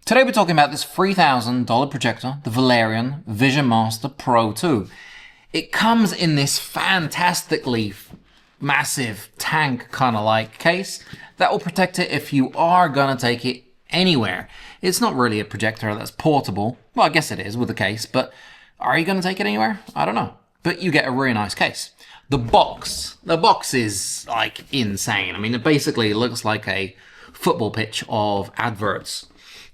Today we're talking about this $3,000 projector, the Valerion VisionMaster Pro 2. It comes in this fantastically massive tank kind of like case that will protect it if you are going to take it anywhere. It's not really a projector that's portable. Well, I guess it is with a case, but are you going to take it anywhere? I don't know. But you get a really nice case. The box is like insane. I mean, it basically looks like a football pitch of adverts.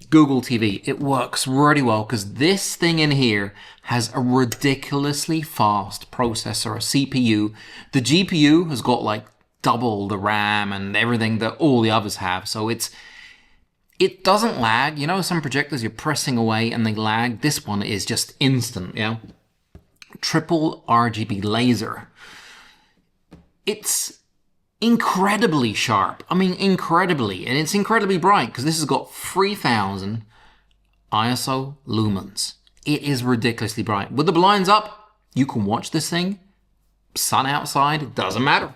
Google TV, it works really well because this thing in here has a ridiculously fast processor, a CPU. The GPU has got like double the RAM and everything that all the others have. So it doesn't lag. You know, some projectors you're pressing away and they lag. This one is just instant, yeah. Triple RGB laser. It's incredibly sharp. I mean, incredibly. And it's incredibly bright because this has got 3000 ISO lumens. It is ridiculously bright. With the blinds up, you can watch this thing. Sun outside, it doesn't matter.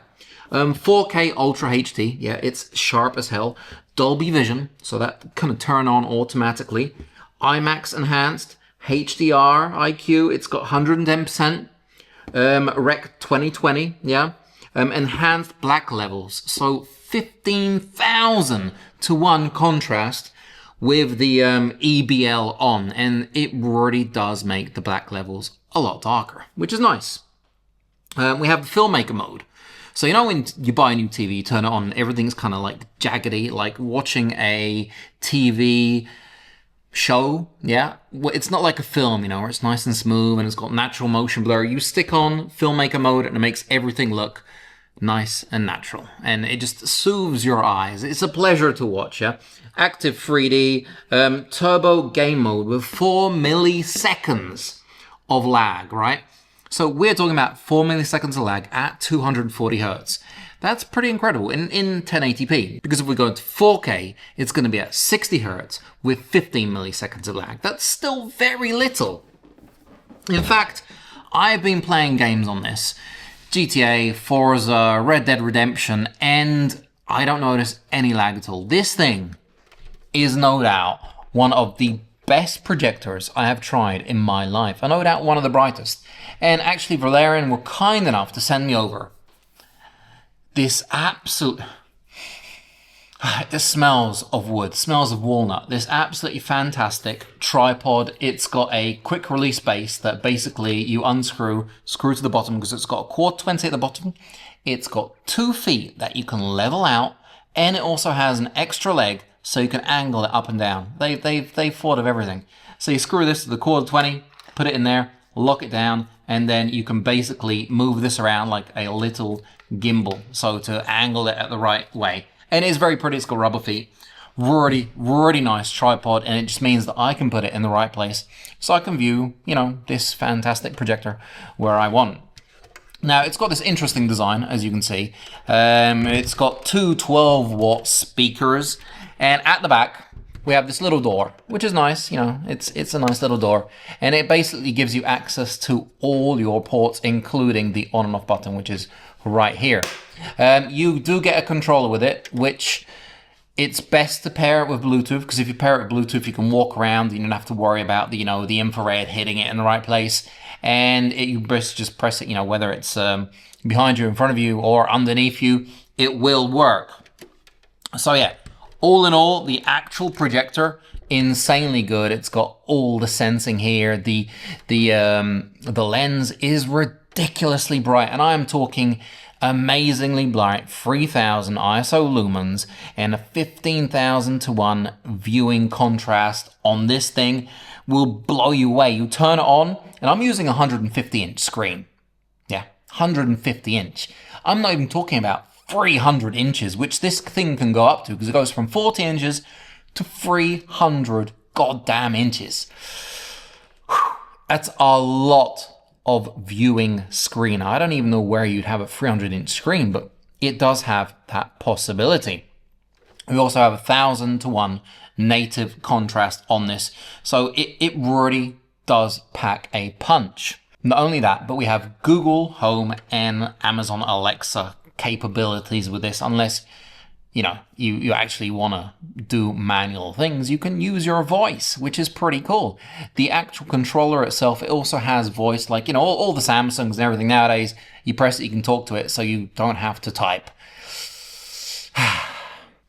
4K Ultra HD. Yeah, it's sharp as hell. Dolby Vision, so that kind of turn on automatically. IMAX enhanced. HDR IQ, it's got 110%. Rec 2020, yeah. Enhanced black levels, so 15,000 to 1 contrast with the EBL on, and it really does make the black levels a lot darker, which is nice. We have the filmmaker mode. So you know when you buy a new TV, you turn it on, everything's kind of like jaggedy, like watching a TV show, yeah? It's not like a film, you know, where it's nice and smooth and it's got natural motion blur. You stick on filmmaker mode and it makes everything look nice and natural, and it just soothes your eyes. It's a pleasure to watch, yeah? Active 3D, turbo game mode with 4 milliseconds of lag, right? So we're talking about 4 milliseconds of lag at 240 hertz. That's pretty incredible in 1080p, because if we go into 4K, it's going to be at 60 hertz with 15 milliseconds of lag. That's still very little. In fact, I've been playing games on this. GTA, Forza, Red Dead Redemption, and I don't notice any lag at all. This thing is no doubt one of the best projectors I have tried in my life. I no doubt one of the brightest. And actually Valerion were kind enough to send me over this absolute... It smells of wood, smells of walnut. This absolutely fantastic tripod. It's got a quick release base that basically you unscrew, screw to the bottom because it's got a quad 20 at the bottom. It's got 2 feet that you can level out, and it also has an extra leg so you can angle it up and down. They thought of everything. So you screw this to the quad 20, put it in there, lock it down, and then you can basically move this around like a little gimbal, so to angle it at the right way. And it is very pretty. It's got rubber feet. Really nice tripod. And it just means that I can put it in the right place so I can view, you know, this fantastic projector where I want. Now, it's got this interesting design, as you can see. It's got 2 12-watt speakers. And at the back, we have this little door, which is nice. You know, it's a nice little door. And it basically gives you access to all your ports, including the on and off button, which is right here. You do get a controller with it, which it's best to pair it with Bluetooth, because if you pair it with Bluetooth, you can walk around. You don't have to worry about the, you know, the infrared hitting it in the right place. And you just press it, you know, whether it's behind you, in front of you, or underneath you, it will work. So yeah, all in all, the actual projector, insanely good. It's got all the sensing here. The lens is ridiculously bright, and I'm talking amazingly bright, 3000 ISO lumens and a 15,000 to 1 viewing contrast on this thing will blow you away. You turn it on, and I'm using a 150-inch screen. Yeah, 150 inch. I'm not even talking about 300 inches, which this thing can go up to, because it goes from 40 inches to 300 goddamn inches. That's a lot of viewing screen. I don't even know where you'd have a 300-inch screen, but it does have that possibility. We also have 1000 to 1 native contrast on this, so it really does pack a punch. Not only that, but we have Google Home and Amazon Alexa capabilities with this, unless you actually want to do manual things, you can use your voice, which is pretty cool. The actual controller itself, it also has voice, like, all the Samsungs and everything nowadays. You press it, you can talk to it, so you don't have to type.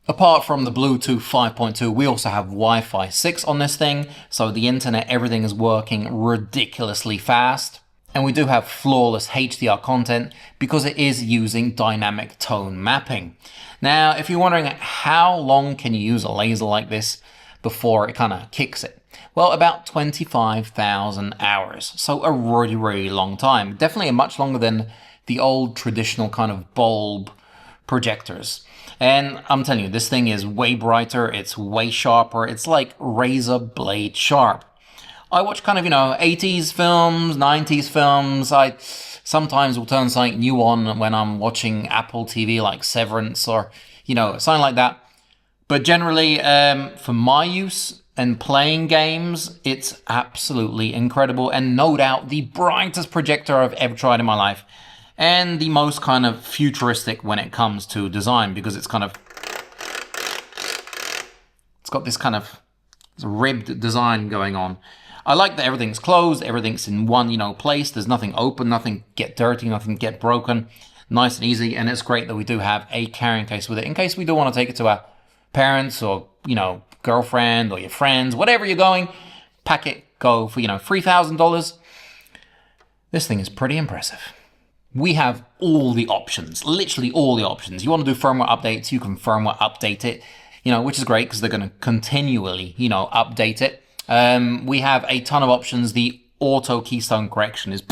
Apart from the Bluetooth 5.2, we also have Wi-Fi 6 on this thing, so the internet, everything is working ridiculously fast. And we do have flawless HDR content because it is using dynamic tone mapping. Now, if you're wondering how long can you use a laser like this before it kind of kicks it? Well, about 25,000 hours. So a really, really long time. Definitely much longer than the old traditional kind of bulb projectors. And I'm telling you, this thing is way brighter. It's way sharper. It's like razor blade sharp. I watch kind of, 80s films, 90s films. I sometimes will turn something new on when I'm watching Apple TV, like Severance or, something like that. But generally, for my use and playing games, it's absolutely incredible. And no doubt the brightest projector I've ever tried in my life. And the most kind of futuristic when it comes to design, because it's got this kind of ribbed design going on. I like that everything's closed, everything's in one, place. There's nothing open, nothing get dirty, nothing get broken. Nice and easy, and it's great that we do have a carrying case with it in case we do want to take it to our parents or, girlfriend or your friends, whatever you're going, pack it, go for, $3,000. This thing is pretty impressive. We have all the options, literally all the options. You want to do firmware updates, you can firmware update it, which is great because they're going to continually, update it. We have a ton of options. The auto keystone correction is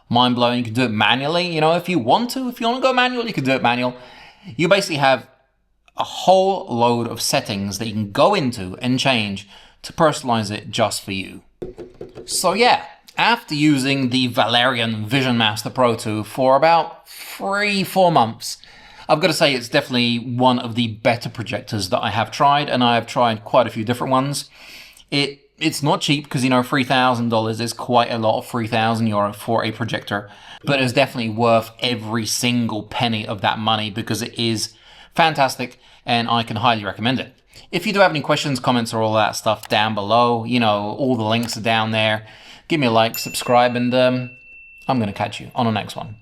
mind-blowing. You can do it manually, if you want to. If you want to go manual, you can do it manual. You basically have a whole load of settings that you can go into and change to personalize it just for you. So yeah, after using the Valerion VisionMaster Pro 2 for about 3-4 months, I've got to say it's definitely one of the better projectors that I have tried, and I have tried quite a few different ones. It's not cheap because, $3,000 is quite a lot of €3,000 for a projector, but it's definitely worth every single penny of that money because it is fantastic and I can highly recommend it. If you do have any questions, comments, or all that stuff down below, all the links are down there. Give me a like, subscribe, and I'm going to catch you on the next one.